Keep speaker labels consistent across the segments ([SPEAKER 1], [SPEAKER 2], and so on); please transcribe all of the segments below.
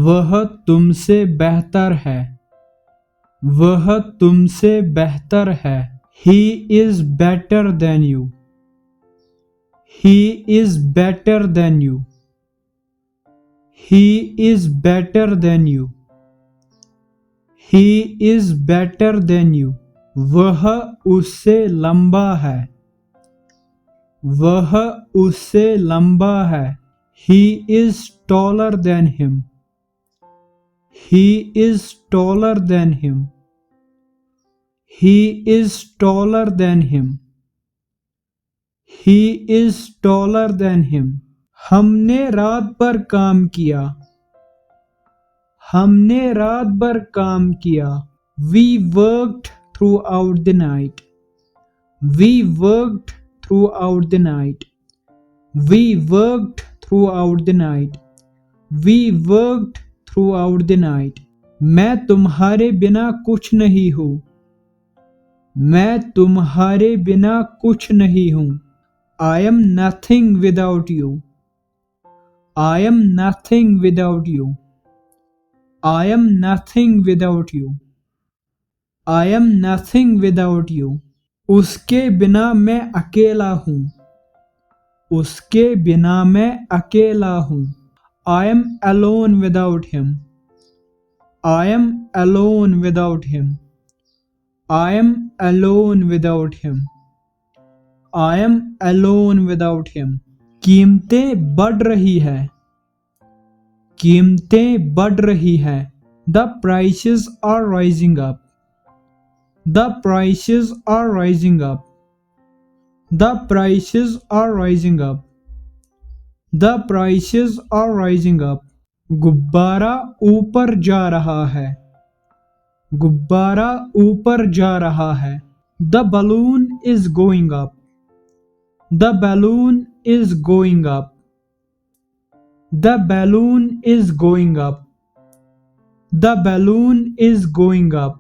[SPEAKER 1] वह तुमसे बेहतर है। वह तुमसे बेहतर है। He is better than you. He is better than you. He is better than you. He is better than you. वह उससे लंबा है। वह उससे लंबा है। He is taller than him. He is taller than him. He is taller than him. He is taller than him. हमने रात भर काम किया। हमने रात भर काम किया। We worked throughout the night. We worked throughout the night. We worked throughout the night. We worked throughout the night. मैं तुम्हारे बिना कुछ नहीं हूँ। मैं तुम्हारे बिना कुछ नहीं हूँ। I am nothing without you. I am nothing without you. I am nothing without you. I am nothing without you. उसके बिना मैं अकेला हूँ। उसके बिना मैं अकेला हूँ। I am alone without him. I am alone without him. I am alone without him. I am alone without him. कीमतें बढ़ रही है। कीमतें बढ़ रही है। The prices are rising up. The prices are rising up. The prices are rising up. The prices are rising up. गुब्बारा ऊपर जा रहा है। गुब्बारा ऊपर जा रहा है। The balloon is going up. The balloon is going up. The balloon is going up. The balloon is going up.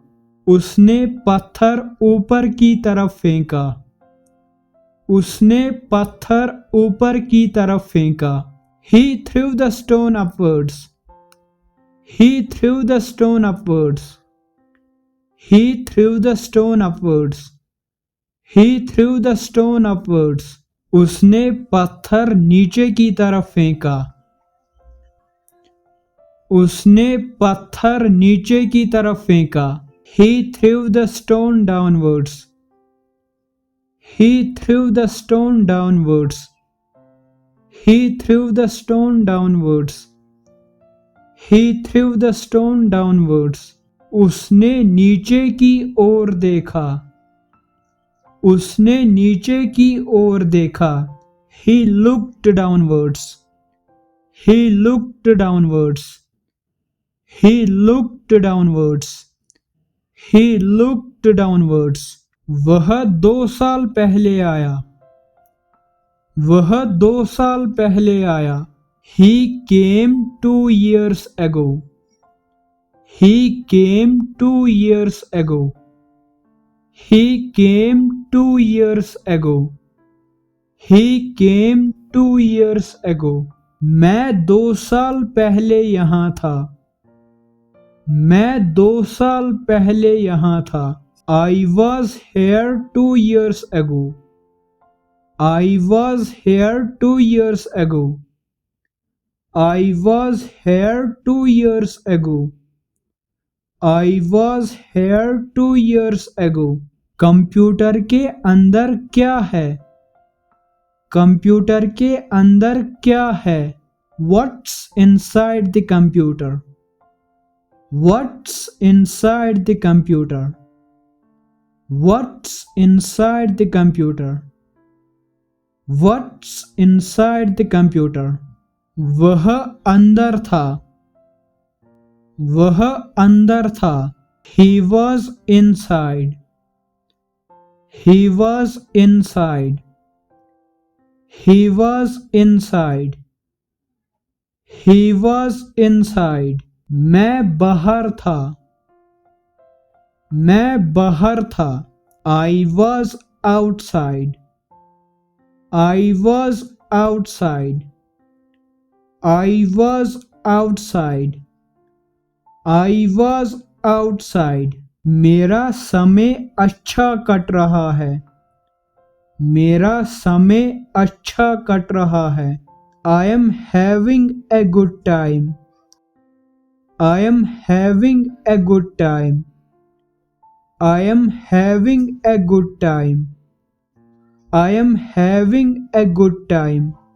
[SPEAKER 1] उसने पत्थर ऊपर की तरफ फेंका। उसने पत्थर ऊपर की तरफ फेंका। He threw the stone upwards. He threw the stone upwards. He threw the stone upwards. He threw the stone upwards. उसने पत्थर नीचे की तरफ फेंका। उसने पत्थर नीचे की तरफ फेंका। He threw the stone downwards. He threw the stone downwards. He threw the stone downwards. He threw the stone downwards. उसने नीचे की ओर देखा। उसने नीचे की ओर देखा। He looked downwards. He looked downwards. He looked downwards. He looked downwards. वह 2 साल पहले आया। वह 2 साल पहले आया। He came 2 years ago. He came 2 years ago. He came 2 years ago. He came 2 years ago. मैं 2 साल पहले यहाँ था। मैं 2 साल पहले यहाँ था। I was here 2 years ago. I was here 2 years ago. I was here 2 years ago. I was here 2 years ago. Computer के अंदर क्या है? कंप्यूटर के अंदर क्या है? What's inside the computer? What's inside the computer? What's inside the computer? What's inside the computer? वह अंदर था। वह अंदर था। He was inside. He was inside. He was inside. He was inside. मैं बाहर था। मैं बाहर था। I was outside. I was outside. I was outside. I was outside. मेरा समय अच्छा कट रहा है. मेरा समय अच्छा कट रहा है. I am having a good time. I am having a good time. I am having a good time. I am having a good time.